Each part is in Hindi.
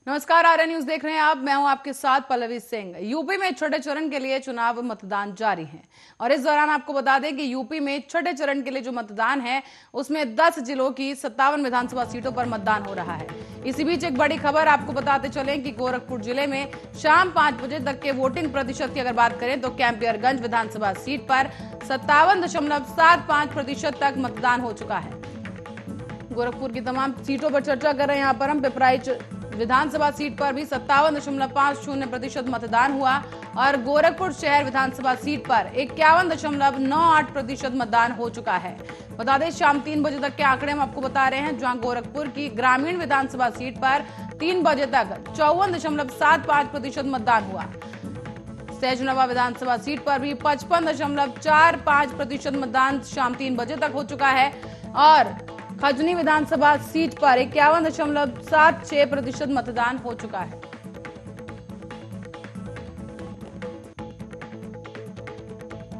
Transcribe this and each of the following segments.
नमस्कार, आर्या न्यूज देख रहे हैं आप। मैं हूं आपके साथ पल्लवी सिंह। यूपी में छठे चरण के लिए चुनाव मतदान जारी है और इस दौरान आपको बता दें कि यूपी में छठे चरण के लिए जो मतदान है उसमें 10 जिलों की 57 विधानसभा सीटों पर मतदान हो रहा है। इसी बीच एक बड़ी खबर आपको बताते चले कि गोरखपुर जिले में शाम 5 बजे तक के वोटिंग प्रतिशत की अगर बात करें तो कैंपियरगंज विधानसभा सीट पर 57.75% तक मतदान हो चुका है। गोरखपुर की तमाम सीटों पर चर्चा कर रहे हैं यहाँ पर हम। पिपराइच विधानसभा सीट पर भी 57.50% मतदान हुआ और गोरखपुर शहर विधानसभा सीट पर 51.98% मतदान हो चुका है। बता दें शाम 3 बजे तक के आंकड़े हम आपको बता रहे हैं, जहां गोरखपुर की ग्रामीण विधानसभा सीट पर 3 बजे तक 54.75% मतदान हुआ। सहजनवा विधानसभा सीट पर भी 55.45% मतदान शाम 3 बजे तक हो चुका है और खजनी विधानसभा सीट पर 51.76% मतदान हो चुका है।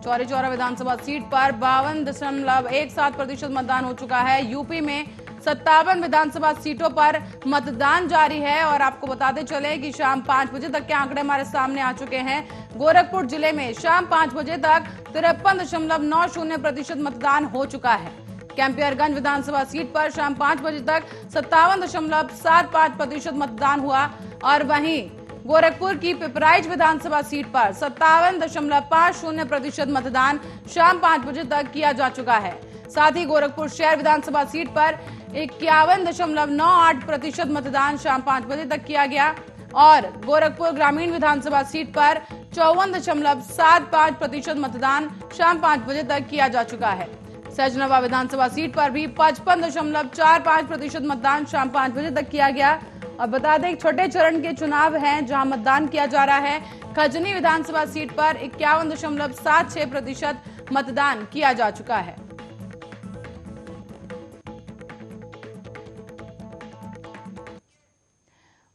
चौरी चौरा विधानसभा सीट पर 52.17% मतदान हो चुका है। यूपी में 57 विधानसभा सीटों पर मतदान जारी है और आपको बताते चले कि शाम 5 बजे तक के आंकड़े हमारे सामने आ चुके हैं। गोरखपुर जिले में शाम 5 बजे तक 53.90% मतदान हो चुका है। कैंपियरगंज विधानसभा सीट पर शाम 5 बजे तक 57.75% मतदान हुआ और वहीं गोरखपुर की पिपराइच विधानसभा सीट पर 57.50% मतदान शाम 5 बजे तक किया जा चुका है। साथ ही गोरखपुर शहर विधानसभा सीट पर 51.98% मतदान शाम 5 बजे तक किया गया और गोरखपुर ग्रामीण विधानसभा सीट पर 54.75% मतदान शाम 5 बजे तक किया जा चुका है। सहजनवा विधानसभा सीट पर भी 55.45% मतदान शाम 5 बजे तक किया गया। और बता दें छठे चरण के चुनाव हैं जहां मतदान किया जा रहा है। खजनी विधानसभा सीट पर 51.76% मतदान किया जा चुका है।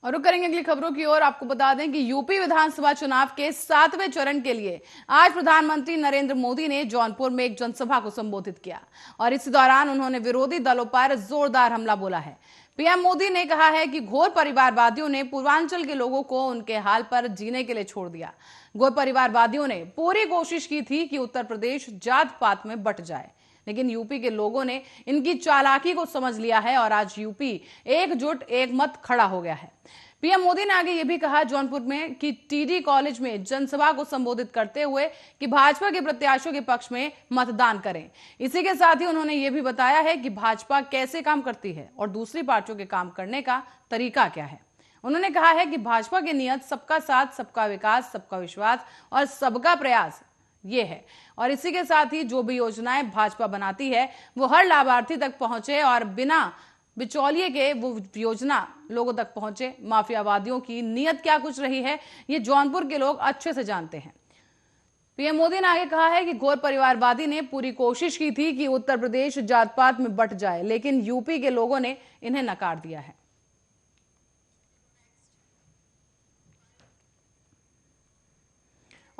और रुक करेंगे अगली खबरों की ओर। आपको बता दें कि यूपी विधानसभा चुनाव के 7वें चरण के लिए आज प्रधानमंत्री नरेंद्र मोदी ने जौनपुर में एक जनसभा को संबोधित किया और इस दौरान उन्होंने विरोधी दलों पर जोरदार हमला बोला है। पीएम मोदी ने कहा है कि घोर परिवारवादियों ने पूर्वांचल के लोगों को उनके हाल पर जीने के लिए छोड़ दिया। घोर परिवारवादियों ने पूरी कोशिश की थी कि उत्तर प्रदेश जात पात में बंट जाए, लेकिन यूपी के लोगों ने इनकी चालाकी को समझ लिया है और आज यूपी एकजुट एक मत खड़ा हो गया है। पीएम मोदी ने आगे ये भी कहा जौनपुर में कि टीडी कॉलेज में जनसभा को संबोधित करते हुए कि भाजपा के प्रत्याशियों के पक्ष में मतदान करें। इसी के साथ ही उन्होंने ये भी बताया है कि भाजपा कैसे काम करती है और दूसरी पार्टियों के काम करने का तरीका क्या है। उन्होंने कहा है कि भाजपा की नीयत सबका साथ, सबका विकास, सबका विश्वास और सबका प्रयास ये है और इसी के साथ ही जो भी योजनाएं भाजपा बनाती है वो हर लाभार्थी तक पहुंचे और बिना बिचौलिए के वो योजना लोगों तक पहुंचे। माफियावादियों की नीयत क्या कुछ रही है ये जौनपुर के लोग अच्छे से जानते हैं। पीएम मोदी ने आगे कहा है कि घोर परिवारवादी ने पूरी कोशिश की थी कि उत्तर प्रदेश जात पात में बंट जाए, लेकिन यूपी के लोगों ने इन्हें नकार दिया है।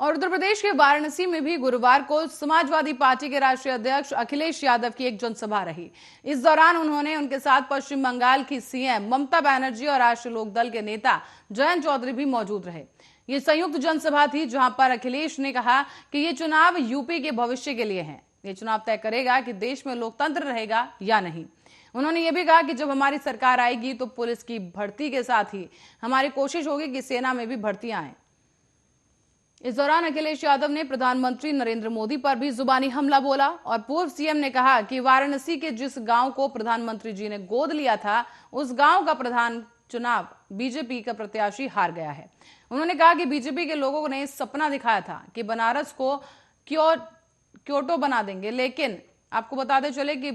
और उत्तर प्रदेश के वाराणसी में भी गुरुवार को समाजवादी पार्टी के राष्ट्रीय अध्यक्ष अखिलेश यादव की एक जनसभा रही। इस दौरान उन्होंने उनके साथ पश्चिम बंगाल की सीएम ममता बनर्जी और राष्ट्रीय लोकदल के नेता जयंत चौधरी भी मौजूद रहे। ये संयुक्त जनसभा थी जहां पर अखिलेश ने कहा कि ये चुनाव यूपी के भविष्य के लिए है। ये चुनाव तय करेगा कि देश में लोकतंत्र रहेगा या नहीं। उन्होंने ये भी कहा कि जब हमारी सरकार आएगी तो पुलिस की भर्ती के साथ ही हमारी कोशिश होगी कि सेना में भी भर्तियां आए। इस दौरान अखिलेश यादव ने प्रधानमंत्री नरेंद्र मोदी पर भी जुबानी हमला बोला और पूर्व सीएम ने कहा कि वाराणसी के जिस गांव को प्रधानमंत्री जी ने गोद लिया था उस गांव का प्रधान चुनाव बीजेपी का प्रत्याशी हार गया है। उन्होंने कहा कि बीजेपी के लोगों ने सपना दिखाया था कि बनारस को क्योटो बना देंगे, लेकिन आपको बताते चले कि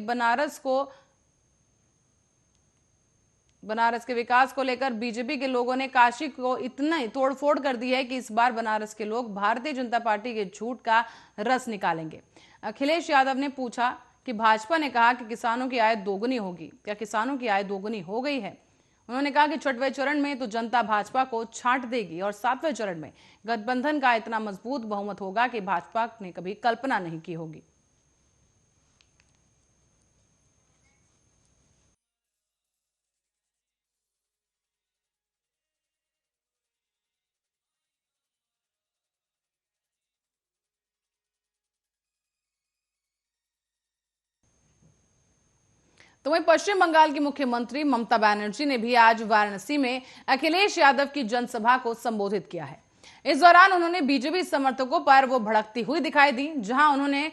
बनारस के विकास को लेकर बीजेपी के लोगों ने काशी को इतना तोड़फोड़ कर दी है कि इस बार बनारस के लोग भारतीय जनता पार्टी के झूठ का रस निकालेंगे। अखिलेश यादव ने पूछा कि भाजपा ने कहा कि किसानों की आय दोगुनी होगी, क्या किसानों की आय दोगुनी हो गई है? उन्होंने कहा कि छठवें चरण में तो जनता भाजपा को छांट देगी और 7वें चरण में गठबंधन का इतना मजबूत बहुमत होगा कि भाजपा ने कभी कल्पना नहीं की होगी। तो वहीं पश्चिम बंगाल की मुख्यमंत्री ममता बनर्जी ने भी आज वाराणसी में अखिलेश यादव की जनसभा को संबोधित किया है। इस दौरान उन्होंने बीजेपी समर्थकों पर वो भड़कती हुई दिखाई दी, जहां उन्होंने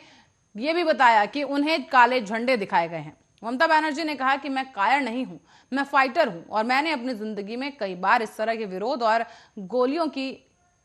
ये भी बताया कि उन्हें काले झंडे दिखाए गए हैं। ममता बनर्जी ने कहा कि मैं कायर नहीं हूं, मैं फाइटर हूं और मैंने अपनी जिंदगी में कई बार इस तरह के विरोध और गोलियों की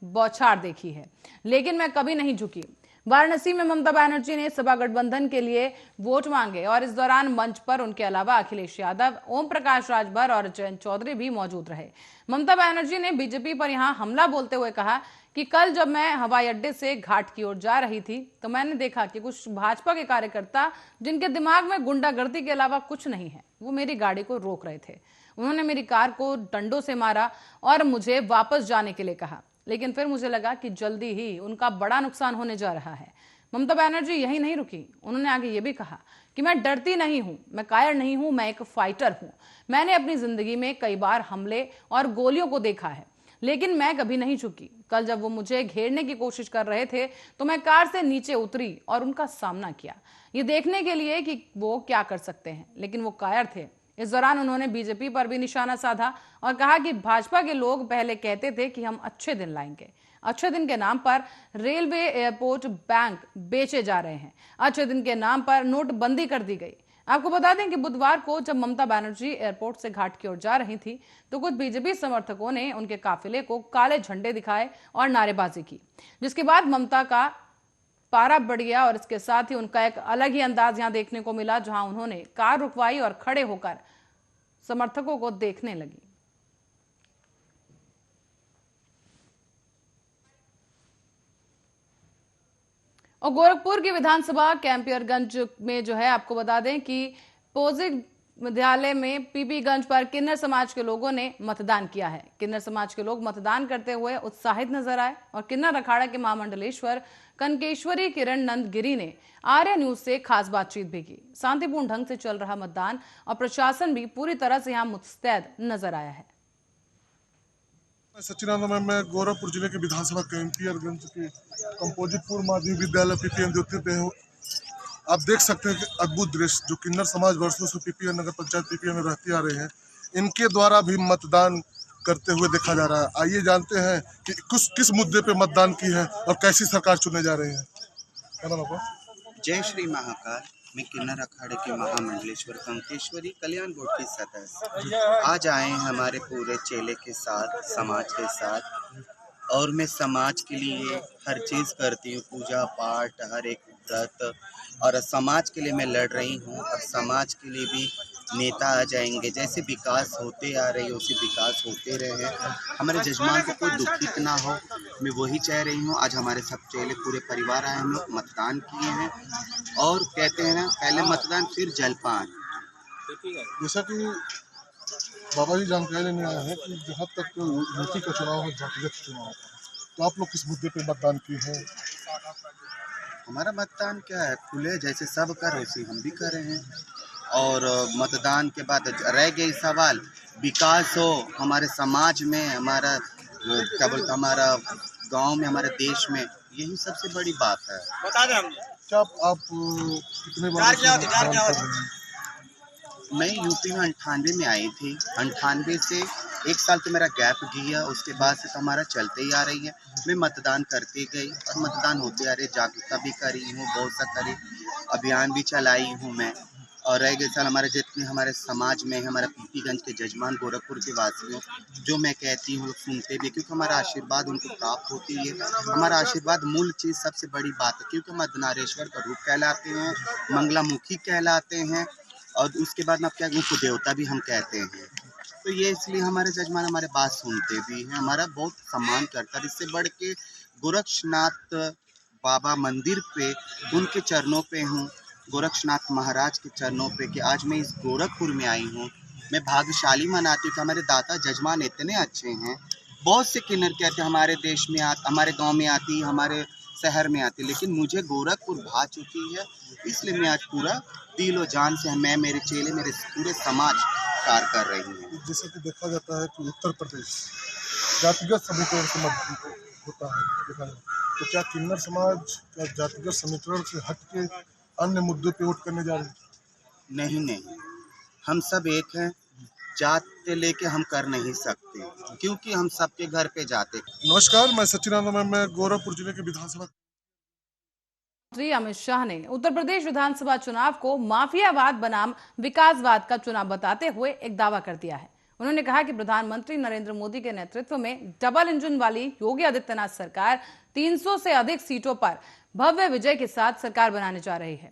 बौछार देखी है, लेकिन मैं कभी नहीं झुकी। वाराणसी में ममता बनर्जी ने सपा गठबंधन के लिए वोट मांगे और इस दौरान मंच पर उनके अलावा अखिलेश यादव, ओम प्रकाश राजभर और जयंत चौधरी भी मौजूद रहे। ममता बनर्जी ने बीजेपी पर यहां हमला बोलते हुए कहा कि कल जब मैं हवाई अड्डे से घाट की ओर जा रही थी तो मैंने देखा कि कुछ भाजपा के कार्यकर्ता, जिनके दिमाग में गुंडागर्दी के अलावा कुछ नहीं है, वो मेरी गाड़ी को रोक रहे थे। उन्होंने मेरी कार को डंडों से मारा और मुझे वापस जाने के लिए कहा, लेकिन फिर मुझे लगा कि जल्दी ही उनका बड़ा नुकसान होने जा रहा है। ममता बनर्जी यही नहीं रुकी, उन्होंने आगे ये भी कहा कि मैं डरती नहीं हूं, मैं कायर नहीं हूं, मैं एक फाइटर हूं। मैंने अपनी जिंदगी में कई बार हमले और गोलियों को देखा है, लेकिन मैं कभी नहीं झुकी। कल जब वो मुझे घेरने की कोशिश कर रहे थे तो मैं कार से नीचे उतरी और उनका सामना किया, ये देखने के लिए कि वो क्या कर सकते हैं, लेकिन वो कायर थे। इस दौरान उन्होंने बीजेपी पर भी निशाना साधा और कहा कि भाजपा के लोग पहले कहते थे कि हम अच्छे दिन लाएंगे, अच्छे दिन के नाम पर रेलवे, एयरपोर्ट, बैंक बेचे जा रहे हैं, अच्छे दिन के नाम पर नोटबंदी कर दी गई। आपको बता दें कि बुधवार को जब ममता बनर्जी एयरपोर्ट से घाट की ओर जा रही थी तो कुछ बीजेपी समर्थकों ने उनके काफिले को काले झंडे दिखाए और नारेबाजी की, जिसके बाद ममता का पारा बढ़ गया और इसके साथ ही उनका एक अलग ही अंदाज यहां देखने को मिला, जहां उन्होंने कार रुकवाई और खड़े होकर समर्थकों को देखने लगी। और गोरखपुर की विधानसभा कैंपियरगंज में जो है, आपको बता दें कि पोजिक विद्यालय में पीपीगंज पर किन्नर समाज के लोगों ने मतदान किया है। किन्नर समाज के लोग मतदान करते हुए उत्साहित नजर आए और किन्नर अखाड़ा के महामंडलेश्वर कनकेश्वरी किरण नंद गिरी ने आर्य न्यूज से खास बातचीत भी की। शांतिपूर्ण ढंग से चल रहा मतदान और प्रशासन भी पूरी तरह से यहाँ मुस्तैद नजर आया है। सचिनानंद, मैं गोरखपुर जिले के विधानसभा कैंपियरगंज के कंपोजिटपुर माध्यमिक विद्यालय पीपीएन द्वितीय पे हूँ। आप देख सकते हैं कि अद्भुत दृश्य जो किन्नर समाज वर्षों से पीपीएन नगर पंचायत पीपीएन में रहते आ रहे हैं, इनके द्वारा भी मतदान करते हुए देखा जा रहा है। आइए जानते हैं कि किस मुद्दे पे मतदान की है और कैसी सरकार चुनने जा रहे हैं। क्या नाम आपका? जय श्री महाकाल। मैं किन्नर अखाड़े के महामंडलेश्वर कंकेश्वरी कल्याण बोर्ड की सदस्य आज आए हैं हमारे पूरे चेले के साथ, समाज के साथ, और मैं समाज के लिए हर चीज़ करती हूँ, पूजा पाठ, हर एक व्रत, और समाज के लिए मैं लड़ रही हूँ और समाज के लिए भी नेता आ जाएंगे। जैसे विकास होते आ रही है उसी विकास होते रहे, हमारे जजमान को कोई दुखित ना हो, मैं वही चाह रही हूँ। आज हमारे सब चेले पूरे परिवार आए, हम लोग मतदान किए हैं और कहते हैं ना, पहले मतदान फिर जलपान। जैसा कि बाबा जी जानकारी लेने आए हैं कि जहाँ तक यूपी का चुनाव है, जातिगत चुनाव है, तो आप लोग किस मुद्दे पे मतदान किए हैं? हमारा मतदान क्या है, खुले जैसे सब कर वैसे हम भी कर रहे हैं। और मतदान के बाद रह गई सवाल विकास हो हमारे समाज में, हमारा क्या बोलते, हमारा गांव में, हमारे देश में, यही सबसे बड़ी बात है। बता दें हम क्या आप कितने बार? मैं यूपी में 98 में आई थी, 98 से एक साल तो मेरा गैप गया, उसके बाद से तो हमारा चलते ही आ रही है। मैं मतदान करती गई और मतदान होते आ रही, जागरूकता भी करी हूँ, बहुत सा करी, अभियान भी चलाई हूँ मैं। और रह गए साल हमारे जितने हमारे समाज में हमारे पीपीगंज के जजमान, गोरखपुर के वासियों, जो मैं कहती हूँ सुनते भी, क्योंकि हमारा आशीर्वाद उनको प्राप्त होती है। हमारा आशीर्वाद मूल चीज़ सबसे बड़ी बात है, क्योंकि हम अर्धनारीश्वर का रूप कहलाते हैं, मंगलामुखी कहलाते हैं, और उसके बाद में क्या उनको देवता भी हम कहते हैं। तो ये इसलिए हमारे जजमान हमारे बात सुनते भी हैं, हमारा बहुत सम्मान करता है। इससे बढ़ के गोरक्षनाथ बाबा मंदिर पे, उनके चरणों पे हूँ, गोरक्षनाथ महाराज के चरणों पे, कि आज मैं इस गोरखपुर में आई हूँ। मैं भाग्यशाली मनाती हूँ कि हमारे दाता जजमान इतने अच्छे हैं। बहुत से किन्नर कहते हैं हमारे देश में हमारे गांव में आती, हमारे शहर में आती, लेकिन मुझे गोरखपुर भा चुकी है, इसलिए मैं आज पूरा दिलो जान से, मैं, मेरे चेले, मेरे पूरे समाज कार्य कर रही हूँ। जैसे कि देखा जाता है कि उत्तर प्रदेश जातिगत समीकरण से होता है, देखा जाए तो क्या किन्नर समाज क्या जातिगत समीकरण से हट के अन्य मुद्दों पे वोट करने जा रहे हैं? नहीं, हम सब एक हैं, जात से लेके हम कर नहीं सकते क्योंकि हम सबके घर पे जाते। नमस्कार, मैं सच्चिदानंद। मैं गोरखपुर जिले के विधानसभा मंत्री अमित शाह ने उत्तर प्रदेश विधानसभा चुनाव को माफियावाद बनाम विकासवाद का चुनाव बताते हुए एक दावा कर दिया है। उन्होंने कहा कि प्रधानमंत्री नरेंद्र मोदी के नेतृत्व में डबल इंजन वाली योगी आदित्यनाथ सरकार 300 से अधिक सीटों पर भव्य विजय के साथ सरकार बनाने जा रही है।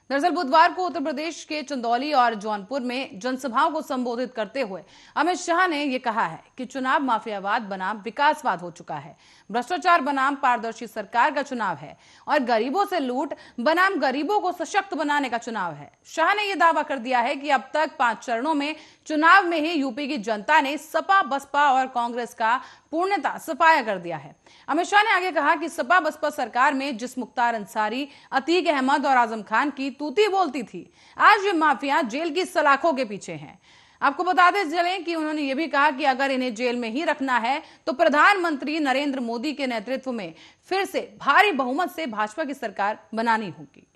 दरअसल बुधवार को उत्तर प्रदेश के चंदौली और जौनपुर में जनसभाओं को संबोधित करते हुए अमित शाह ने यह कहा है कि चुनाव माफियावाद बनाम विकासवाद हो चुका है, भ्रष्टाचार बनाम पारदर्शी सरकार का चुनाव है और गरीबों से लूट बनाम गरीबों को सशक्त बनाने का चुनाव है। शाह ने यह दावा कर दिया है कि अब तक 5 चरणों में चुनाव में ही यूपी की जनता ने सपा, बसपा और कांग्रेस का पूर्णतः सफाया कर दिया है। अमित शाह ने आगे कहा कि सपा बसपा सरकार में जिस मुख्तार अंसारी, अतीक अहमद और आजम खान की तूती बोलती थी, आज ये माफिया जेल की सलाखों के पीछे हैं। आपको बताते चलें कि उन्होंने ये भी कहा कि अगर इन्हें जेल में ही रखना है तो प्रधानमंत्री नरेंद्र मोदी के नेतृत्व में फिर से भारी बहुमत से भाजपा की सरकार बनानी होगी।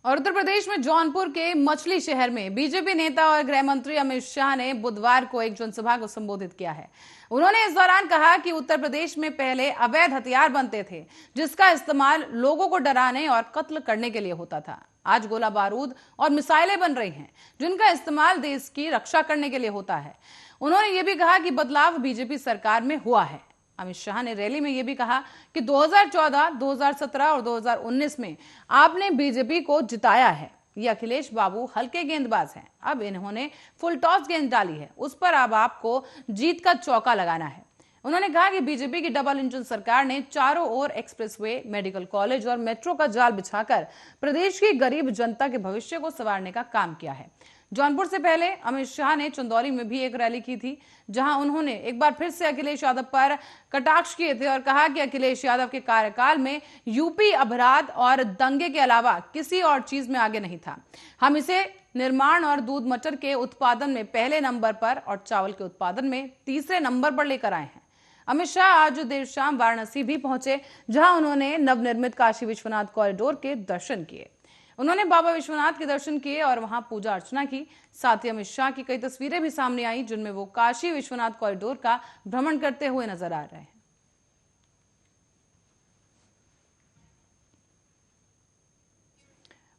और उत्तर प्रदेश में जौनपुर के मछली शहर में बीजेपी नेता और गृह मंत्री अमित शाह ने बुधवार को एक जनसभा को संबोधित किया है। उन्होंने इस दौरान कहा कि उत्तर प्रदेश में पहले अवैध हथियार बनते थे जिसका इस्तेमाल लोगों को डराने और कत्ल करने के लिए होता था। आज गोला बारूद और मिसाइलें बन रही हैं जिनका इस्तेमाल देश की रक्षा करने के लिए होता है। उन्होंने ये भी कहा कि बदलाव बीजेपी सरकार में हुआ है। अमित शाह ने रैली में यह भी कहा कि 2014, 2017 और 2019 में आपने बीजेपी को जिताया है। ये अखिलेश बाबू हल्के गेंदबाज हैं, अब इन्होंने फुल टॉस गेंद डाली है, उस पर अब आपको जीत का चौका लगाना है। उन्होंने कहा कि बीजेपी की डबल इंजन सरकार ने चारों ओर एक्सप्रेसवे, मेडिकल कॉलेज और मेट्रो का जाल बिछाकर प्रदेश की गरीब जनता के भविष्य को संवारने का काम किया है। जौनपुर से पहले अमित शाह ने चंदौली में भी एक रैली की थी, जहां उन्होंने एक बार फिर से अखिलेश यादव पर कटाक्ष किए थे और कहा कि अखिलेश यादव के कार्यकाल में यूपी अपराध और दंगे के अलावा किसी और चीज में आगे नहीं था। हम इसे निर्माण और दूध मटर के उत्पादन में पहले नंबर पर और चावल के उत्पादन में तीसरे नंबर पर लेकर आए हैं। अमित शाह आज देर शाम वाराणसी भी पहुंचे, जहां उन्होंने नवनिर्मित काशी विश्वनाथ कॉरिडोर के दर्शन किए। उन्होंने बाबा विश्वनाथ के दर्शन किए और वहां पूजा अर्चना की। साथ ही अमित शाह की कई तस्वीरें भी सामने आई जिनमें वो काशी विश्वनाथ कॉरिडोर का भ्रमण करते हुए नजर आ रहे हैं।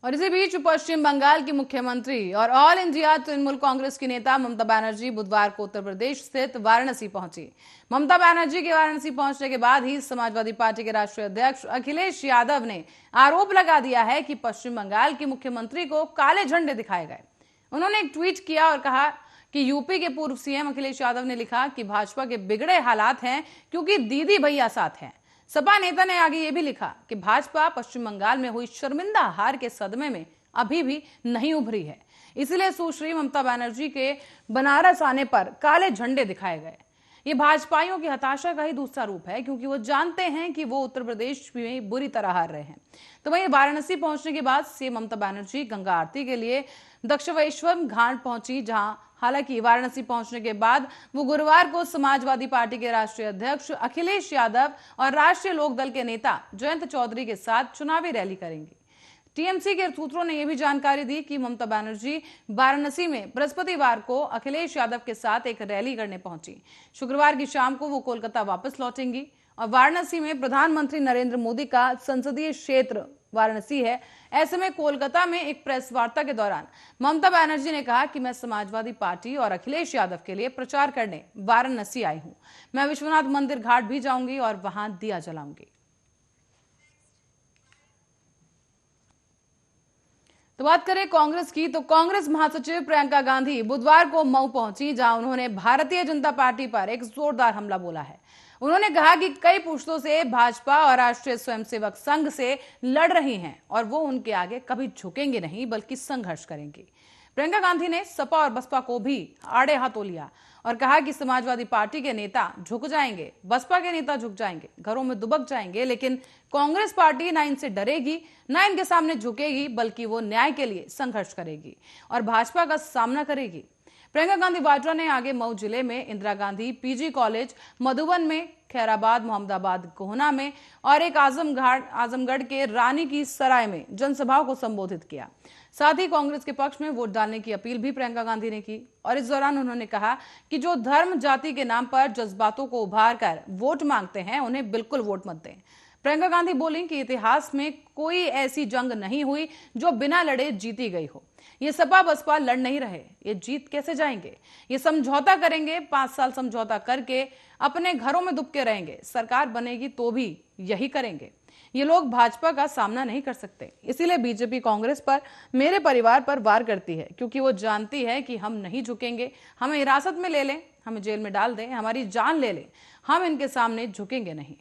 और इसी बीच पश्चिम बंगाल की मुख्यमंत्री और ऑल इंडिया तृणमूल कांग्रेस की नेता ममता बनर्जी बुधवार को उत्तर प्रदेश स्थित वाराणसी पहुंची। ममता बनर्जी के वाराणसी पहुंचने के बाद ही समाजवादी पार्टी के राष्ट्रीय अध्यक्ष अखिलेश यादव ने आरोप लगा दिया है कि पश्चिम बंगाल की मुख्यमंत्री को काले झंडे दिखाए गए। उन्होंने एक ट्वीट किया और कहा कि यूपी के पूर्व सीएम अखिलेश यादव ने लिखा कि भाजपा के बिगड़े हालात हैं क्योंकि दीदी भैया साथ हैं। सपा नेता ने आगे ये भी लिखा कि भाजपा पश्चिम बंगाल में हुई शर्मिंदा हार के सदमे में अभी भी नहीं उभरी है, इसलिए सुश्री ममता बनर्जी के बनारस आने पर काले झंडे दिखाए गए। ये भाजपाइयों की हताशा का ही दूसरा रूप है, क्योंकि वो जानते हैं कि वो उत्तर प्रदेश में बुरी तरह हार रहे हैं। तो वहीं वाराणसी पहुंचने के बाद सीएम ममता बनर्जी गंगा आरती के लिए दक्षिणेश्वर घाट पहुंची, जहां हालांकि वाराणसी पहुंचने के बाद वो गुरुवार को समाजवादी पार्टी के राष्ट्रीय अध्यक्ष अखिलेश यादव और राष्ट्रीय लोकदल के नेता जयंत चौधरी के साथ चुनावी रैली करेंगी। टीएमसी के सूत्रों ने यह भी जानकारी दी कि ममता बनर्जी वाराणसी में बृहस्पतिवार को अखिलेश यादव के साथ एक रैली करने पहुंची। शुक्रवार की शाम को वो कोलकाता वापस लौटेंगी और वाराणसी में प्रधानमंत्री नरेंद्र मोदी का संसदीय क्षेत्र वाराणसी है। ऐसे में कोलकाता में एक प्रेस वार्ता के दौरान ममता बनर्जी ने कहा कि मैं समाजवादी पार्टी और अखिलेश यादव के लिए प्रचार करने वाराणसी आई हूं। मैं विश्वनाथ मंदिर घाट भी जाऊंगी और वहां दिया जलाऊंगी। तो बात करें कांग्रेस की, तो कांग्रेस महासचिव प्रियंका गांधी बुधवार को मऊ पहुंची, जहां उन्होंने भारतीय जनता पार्टी पर एक जोरदार हमला बोला है। उन्होंने कहा कि कई पुश्तों से भाजपा और राष्ट्रीय स्वयंसेवक संघ से लड़ रही हैं और वो उनके आगे कभी झुकेंगे नहीं बल्कि संघर्ष करेंगी। प्रियंका गांधी ने सपा और बसपा को भी आड़े हाथों लिया और कहा कि समाजवादी पार्टी के नेता झुक जाएंगे, बसपा के नेता झुक जाएंगे, घरों में दुबक जाएंगे, लेकिन कांग्रेस पार्टी ना इनसे डरेगी, ना इनके सामने झुकेगी, बल्कि वो न्याय के लिए संघर्ष करेगी और भाजपा का सामना करेगी। प्रियंका गांधी वाड्रा ने आगे मऊ जिले में इंदिरा गांधी पीजी कॉलेज, मधुबन में, खैराबाद, मोहम्मदाबाद, गोहना में और एक आजमगढ़ के रानी की सराय में जनसभाओं को संबोधित किया। साथ ही कांग्रेस के पक्ष में वोट डालने की अपील भी प्रियंका गांधी ने की और इस दौरान उन्होंने कहा कि जो धर्म जाति के नाम पर जज्बातों को उभार कर वोट मांगते हैं उन्हें बिल्कुल वोट मत दें। प्रियंका गांधी बोली कि इतिहास में कोई ऐसी जंग नहीं हुई जो बिना लड़े जीती गई हो। ये सपा बसपा लड़ नहीं रहे, ये जीत कैसे जाएंगे? ये समझौता करेंगे, 5 साल समझौता करके अपने घरों में दुबके रहेंगे। सरकार बनेगी तो भी यही करेंगे। ये लोग भाजपा का सामना नहीं कर सकते, इसीलिए बीजेपी कांग्रेस पर, मेरे परिवार पर वार करती है, क्योंकि वो जानती है कि हम नहीं झुकेंगे। हमें हिरासत में ले लें, हमें जेल में डाल दें, हमारी जान ले लें, हम इनके सामने झुकेंगे नहीं।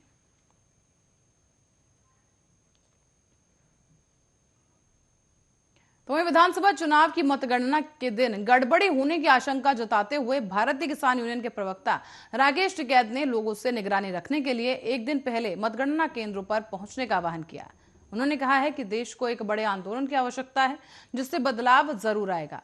तो वहीं विधानसभा चुनाव की मतगणना के दिन गड़बड़ी होने की आशंका जताते हुए भारतीय किसान यूनियन के प्रवक्ता राकेश टिकैत ने लोगों से निगरानी रखने के लिए एक दिन पहले मतगणना केंद्रों पर पहुंचने का आह्वान किया। उन्होंने कहा है कि देश को एक बड़े आंदोलन की आवश्यकता है, जिससे बदलाव जरूर आएगा।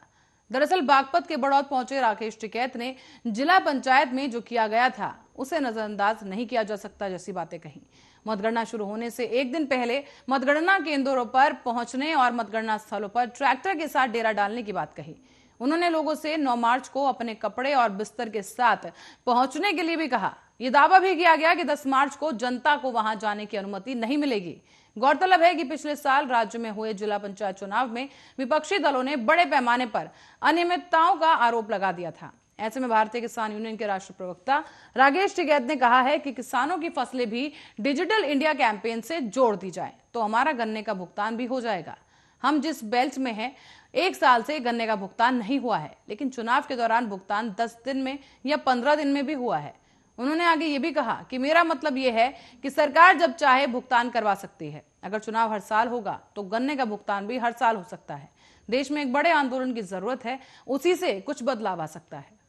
दरअसल बागपत के बड़ौद पहुंचे राकेश टिकैत ने जिला पंचायत में जो किया गया था उसे नजरअंदाज नहीं किया जा सकता जैसी बातें कही। मतगणना शुरू होने से एक दिन पहले मतगणना केंद्रों पर पहुंचने और मतगणना स्थलों पर ट्रैक्टर के साथ डेरा डालने की बात कही। उन्होंने लोगों से 9 मार्च को अपने कपड़े और बिस्तर के साथ पहुंचने के लिए भी कहा। यह दावा भी किया गया कि 10 मार्च को जनता को वहां जाने की अनुमति नहीं मिलेगी। गौरतलब है कि पिछले साल राज्य में हुए जिला पंचायत चुनाव में विपक्षी दलों ने बड़े पैमाने पर अनियमितताओं का आरोप लगा दिया था। ऐसे में भारतीय किसान यूनियन के राष्ट्रीय प्रवक्ता राकेश टिकैत ने कहा है कि किसानों की फसलें भी डिजिटल इंडिया कैंपेन से जोड़ दी जाए तो हमारा गन्ने का भुगतान भी हो जाएगा। हम जिस बेल्ट में हैं, 1 साल से गन्ने का भुगतान नहीं हुआ है, लेकिन चुनाव के दौरान भुगतान 10 दिन में या 15 दिन में भी हुआ है। उन्होंने आगे ये भी कहा कि मेरा मतलब ये है कि सरकार जब चाहे भुगतान करवा सकती है। अगर चुनाव हर साल होगा तो गन्ने का भुगतान भी हर साल हो सकता है। देश में एक बड़े आंदोलन की जरूरत है, उसी से कुछ बदलाव आ सकता है।